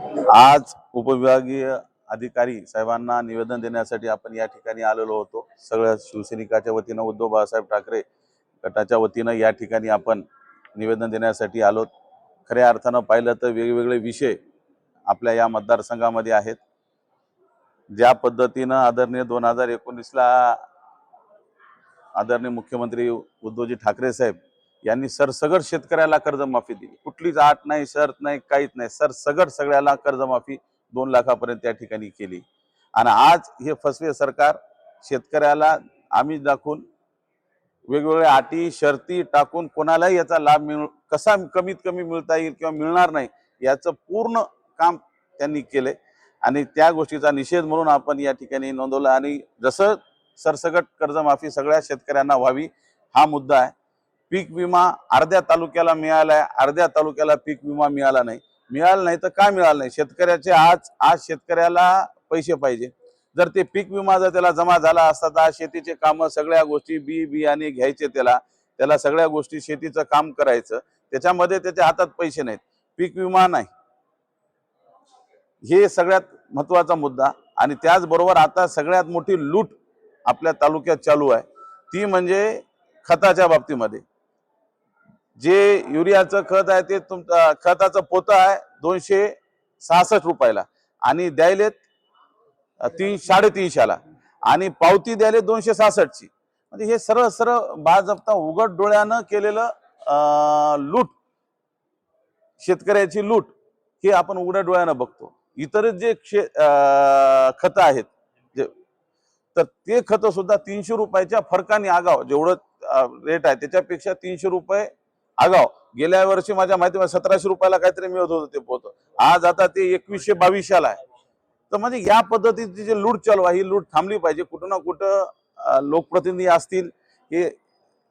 आज उपविभागीय अधिकारी साहेबांना निवेदन देण्यासाठी आपण या ठिकाणी आलेलो होतो। सगळ्या शिवसैनिकाच्या वतीनं उद्धव बाळासाहेब ठाकरे गटाच्या वतीनं या ठिकाणी आपण निवेदन देण्यासाठी आलोत। खऱ्या अर्थानं पाहिलं तर वेगवेगळे विषय आपल्या या मतदारसंघामध्ये आहेत। ज्या पद्धतीनं आदरणीय 2019 ला आदरणीय मुख्यमंत्री उद्धवजी ठाकरे साहेब यांनी सरसगट शेतकऱ्याला कर्जमाफी दिली। कुठलीच आट नाही, शर्त नाही, काहीच नाही, सरसगट सगळ्याला कर्जमाफी 2 लाखापर्यंत त्या ठिकाणी केली। आणि आज हे फसवे सरकार शेतकऱ्याला आम्ही दाखवून वेगवेगळ्या अटी शर्ती टाकून कोणालाही याचा लाभ कसा कमीत कमी मिळता येईल किंवा मिळणार नाही याचं पूर्ण काम त्यांनी केले। आणि त्या गोष्टीचा निषेध म्हणून आपण या ठिकाणी नोंदवला। आणि जसं सरसगट कर्जमाफी सगळ्या शेतकऱ्यांना व्हावी हा मुद्दा आहे। पीक विमा अर्ध्या तालुक्याला मिळालाय, अर्ध्या तालुक्याला पीक विमा मिळाला नाही। मिळाला नाही तर का मिळाला नाही? शेतकऱ्याचे आज शेतकऱ्याला पैसे पाहिजे। जर ते पीक विमा जर त्याला जमा झाला असता तर शेतीचे काम सगळ्या गोष्टी बियाणे घ्यायचे, त्याला सगळ्या गोष्टी शेतीचं काम करायचं, त्याच्यामध्ये त्याच्या हातात पैसे नाहीत, पीक विमा नाही। हे सगळ्यात महत्त्वाचा मुद्दा। आणि त्याचबरोबर आता सगळ्यात मोठी लूट आपल्या तालुक्यात चालू आहे ती म्हणजे खताच्या बाबतीमध्ये। जे युरियाचं खत आहे ते तुमचं खताचं पोतं आहे 266 रुपयाला आणि द्यायलेत 300-350ला आणि पावती द्यायले 266ची। म्हणजे हे सरळ सरळ बाजप्ता उघड डोळ्यानं केलेलं लूट, शेतकऱ्याची लूट हे आपण उघड्या डोळ्यानं बघतो। इतर जे खत आहेत तर ते खत सुद्धा 300 रुपयाच्या फरकाने आगाव जेवढं रेट आहे त्याच्यापेक्षा 300 रुपये आगाव। गेल्या वर्षी माझ्या माहितीमध्ये 1700 रुपयाला काहीतरी मिळत होतं ते पोतं, आज आता ते 2100-2200ला आहे। तर म्हणजे या पद्धतीची जी लूट चालू आहे ही लूट थांबली पाहिजे। कुठं ना कुठं लोकप्रतिनिधी असतील हे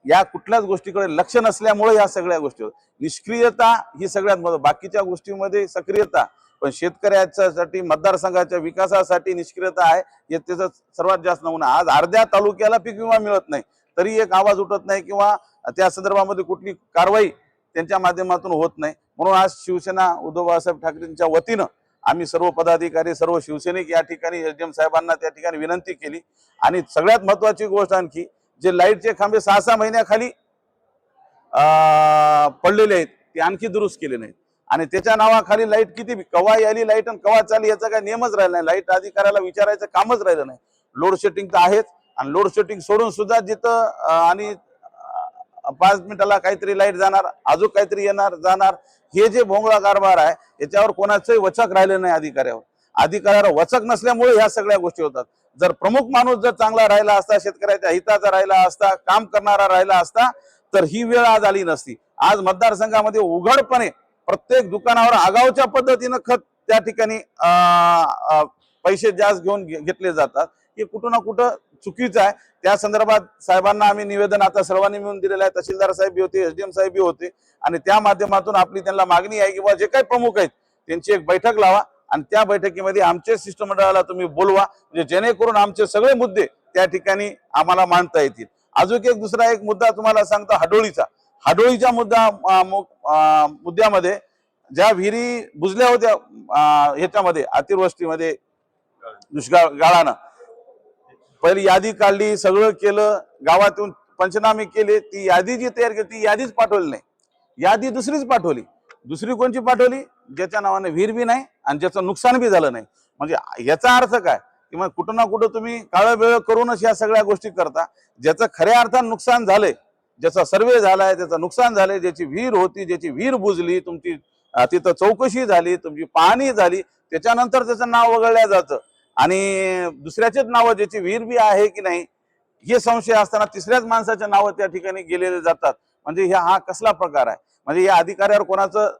या कुठल्याच गोष्टीकडे लक्ष नसल्यामुळे या सगळ्या गोष्टी निष्क्रियता ही सगळ्यात महत्त्वाची। बाकीच्या गोष्टींमध्ये सक्रियता, पण शेतकऱ्याच्यासाठी मतदारसंघाच्या विकासासाठी निष्क्रियता आहे हे त्याचा सर्वात जास्त नमुना। आज अर्ध्या तालुक्याला पीक विमा मिळत नाही तरी एक आवाज उठत नाही किंवा त्या संदर्भामध्ये कुठली कारवाई त्यांच्या माध्यमातून होत नाही। म्हणून आज शिवसेना उद्धव बाळासाहेब ठाकरेंच्या वतीनं आम्ही सर्व पदाधिकारी सर्व शिवसैनिक या ठिकाणी एसडीएम साहेबांना त्या ठिकाणी विनंती केली। आणि सगळ्यात महत्त्वाची गोष्ट आणखी जे लाईटचे खांबे 6-6 महिन्याखाली पडलेले आहेत ते आणखी दुरुस्त केले नाहीत। आणि त्याच्या नावाखाली लाईट किती कवा आली लाईट आणि कवा चालली याचा काही नियमच राहिला नाही। लाईट अधिकाऱ्याला विचारायचं कामच राहिलं नाही। लोड शेडिंग तर आहेच आणि लोड शेडिंग सोडून सुद्धा जिथं आणि 5 मिनिटाला काहीतरी लाईट जाणार, अजून काहीतरी येणार जाणार, हे जे भोंगळा कारभार आहे याच्यावर कोणाचंही वचक राहिलं नाही। अधिकाऱ्यावर वचक नसल्यामुळे ह्या सगळ्या गोष्टी होतात। जर प्रमुख माणूस जर चांगला राहिला असता, शेतकऱ्याच्या हिताचा राहिला असता, काम करणारा राहिला असता तर ही वेळ आज आली नसती। आज मतदारसंघामध्ये उघडपणे प्रत्येक दुकानावर आगाऊच्या पद्धतीनं खत त्या ठिकाणी पैसे जास्त घेतले जातात, हे कुठं ना कुठं चुकीचं आहे। त्या संदर्भात साहेबांना आम्ही निवेदन आता सर्वांनी मिळून दिलेलं आहे। तहसीलदार साहेब बी होते, एसडीएम साहेब बी होते आणि त्या माध्यमातून आपली त्यांना मागणी आहे की जे काही प्रमुख आहेत त्यांची एक बैठक लावा आणि त्या बैठकीमध्ये आमचे शिष्टमंडळाला तुम्ही बोलवा, म्हणजे जेणेकरून आमचे सगळे मुद्दे त्या ठिकाणी आम्हाला मांडता येतील। अजून एक दुसरा एक मुद्दा तुम्हाला सांगतो, हाडोळीच्या मुद्द्यामध्ये ज्या विहिरी बुजल्या होत्या ह्याच्यामध्ये अतिवृष्टीमध्ये दुष्काळानं, पहिली यादी काढली, सगळं केलं, गावातून पंचनामे केले, ती यादी जी तयार केली ती यादीच पाठवली नाही। यादी दुसरीच पाठवली। दुसरी कोणची पाठवली? ज्याच्या नावाने विहीर बी नाही आणि ज्याचं नुकसान बी झालं नाही। म्हणजे याचा अर्थ काय की मग कुठं ना कुठं तुम्ही काळं वेळ करूनच या सगळ्या गोष्टी करता। ज्याचं खऱ्या अर्थानं नुकसान झालंय, ज्याचा सर्वे झालाय, त्याचं नुकसान झालंय, ज्याची विहीर होती, ज्याची विहीर बुजली, तुमची तिथं चौकशी झाली, तुमची पाहणी झाली, त्याच्यानंतर त्याचं नाव वगळल्या जातं आणि दुसऱ्याचेच नावं ज्याची विहीर बी आहे की नाही हे संशय असताना तिसऱ्याच माणसाच्या नावं त्या ठिकाणी गेलेले जातात। म्हणजे हा कसला प्रकार आहे? म्हणजे या अधिकाऱ्यावर कोणाचं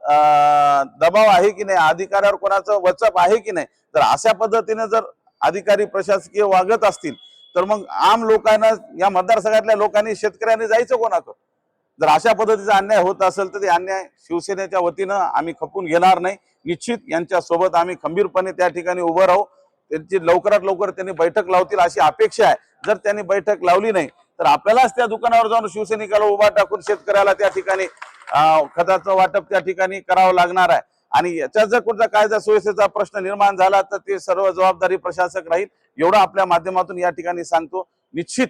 दबाव आहे की नाही, अधिकाऱ्यावर कोणाचं वचक आहे की नाही? जर अशा पद्धतीने जर अधिकारी प्रशासकीय वागत असतील तर मग आम लोकांना, या मतदारसंघातल्या लोकांनी, शेतकऱ्यांनी जायचं कोणाकडे? जर अशा पद्धतीचा अन्याय होत असेल तर ते अन्याय शिवसेनेच्या वतीनं आम्ही खपून घेणार नाही। निश्चित यांच्या सोबत आम्ही खंबीरपणे त्या ठिकाणी उभं राहू। त्यांची लवकरात लवकर त्यांनी बैठक लावतील अशी अपेक्षा आहे। जर त्यांनी बैठक लावली नाही तर आपल्यालाच त्या दुकानावर जाऊन शिवसैनिकाला उभा टाकून शेतकऱ्याला त्या ठिकाणी खताचं वाटप त्या ठिकाणी करावं लागणार आहे। आणि याच्यात जर कुठला कायदा सुव्यवस्थेचा प्रश्न निर्माण झाला तर ते सर्व जबाबदारी प्रशासक राहील, एवढं आपल्या माध्यमातून या ठिकाणी सांगतो. निश्चित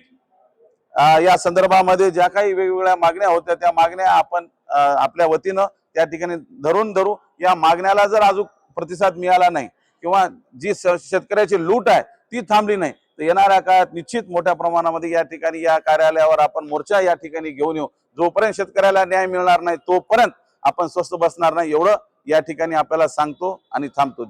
या संदर्भामध्ये ज्या काही वेगवेगळ्या मागण्या होत्या त्या मागण्या आपण आपल्या वतीनं त्या ठिकाणी धरू. या मागण्याला जर अजून प्रतिसाद मिळाला नाही किंवा जी शेतकऱ्याची लूट आहे ती थांबली नाही तर येणाऱ्या काळात निश्चित मोठ्या प्रमाणामध्ये या ठिकाणी या कार्यालयावर आपण मोर्चा या ठिकाणी घेऊन येऊ. जोपर्यंत शेतकऱ्याला न्याय मिळणार नाही तोपर्यंत आपण स्वस्थ बसणार नाही, एवढं या ठिकाणी आपल्याला सांगतो आणि थांबतो.